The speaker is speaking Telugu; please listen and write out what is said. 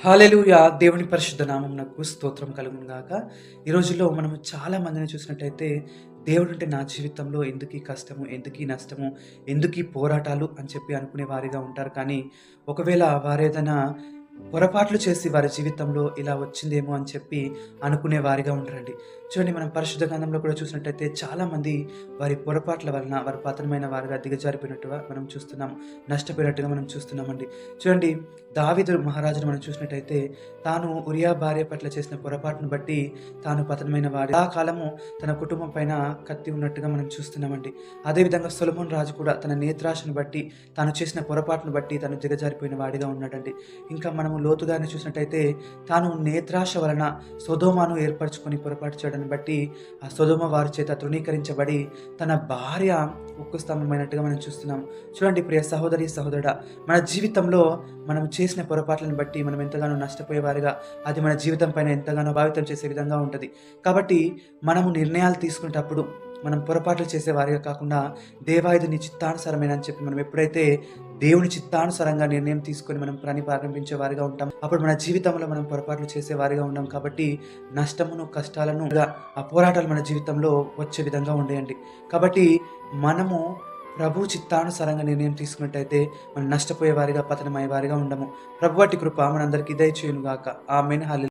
హల్లెలూయా! దేవుని పరిశుద్ధ నామమునకు స్తోత్రం కలుగును గాక. ఈ రోజుల్లో మనము చాలా మందిని చూసినట్టయితే, దేవుడుంటే నా జీవితంలో ఎందుకీ కష్టము, ఎందుకీ నష్టము, ఎందుకీ పోరాటాలు అని చెప్పి అనుకునే వారిగా ఉంటారు. కానీ, ఒకవేళ వారేదైనా పొరపాట్లు చేసి వారి జీవితంలో ఇలా వచ్చిందేమో అని చెప్పి అనుకునే వారిగా ఉండరండి. చూడండి, మనం పరిశుద్ధ గ్రంథంలో కూడా చూసినట్టయితే చాలామంది వారి పొరపాట్ల వలన వారు పతనమైన వారుగా దిగజారిపోయినట్టుగా మనం చూస్తున్నాం. నష్టపోయినట్టుగా మనం చూస్తున్నామండి. చూడండి, దావీదు మహారాజును మనం చూసినట్టయితే తాను ఉరియా భార్య పట్ల చేసిన పొరపాటును బట్టి తాను పతనమైన వాడు. ఆ కాలము తన కుటుంబం పైన కత్తి ఉన్నట్టుగా మనం చూస్తున్నామండి. అదేవిధంగా సొలొమోన్ రాజు కూడా తన నేత్రాశను బట్టి తాను చేసిన పొరపాటును బట్టి తను దిగజారిపోయిన వాడిగా ఉన్నాడండి. ఇంకా మనము లోతు గారిని చూసినట్టయితే తాను నేత్రాశ వలన సొదొమను ఏర్పరచుకొని పొరపాటు చేయడాన్ని బట్టి ఆ సొదొమ వారి చేత తృణీకరించబడి తన భార్య ఉక్కు స్తంభమైనట్టుగా మనం చూస్తున్నాం. చూడండి ప్రియ సహోదరి, సహోదరుడా, మన జీవితంలో మనం చేసిన పొరపాట్లను బట్టి మనం ఎంతగానో నష్టపోయేవారిగా, అది మన జీవితం పైన ఎంతగానో ప్రభావితం చేసే విధంగా ఉంటది. కాబట్టి మనము నిర్ణయాలు తీసుకునేటప్పుడు మనం పొరపాట్లు చేసేవారిగా కాకుండా, దేవా ఇది నీ చిత్తానుసారమేన అని చెప్పి మనం ఎప్పుడైతే దేవుని చిత్తానుసారంగా నిర్ణయం తీసుకొని మనం పని ప్రారంభించే వారిగా ఉంటాం, అప్పుడు మన జీవితంలో మనం పొరపాట్లు చేసేవారిగా ఉన్నాం. కాబట్టి నష్టమును, కష్టాలను, ఆ పోరాటాలు మన జీవితంలో వచ్చే విధంగా ఉండేయండి. కాబట్టి మనము ప్రభు చిత్తానుసారంగా నిర్ణయం తీసుకున్నట్టయితే మనం నష్టపోయే వారిగా, పతనమయ్యే వారిగా ఉండము. ప్రభు అట్టి కృప మనందరికీ దయచేయును గాక. ఆమేన్. హల్లెలూయా.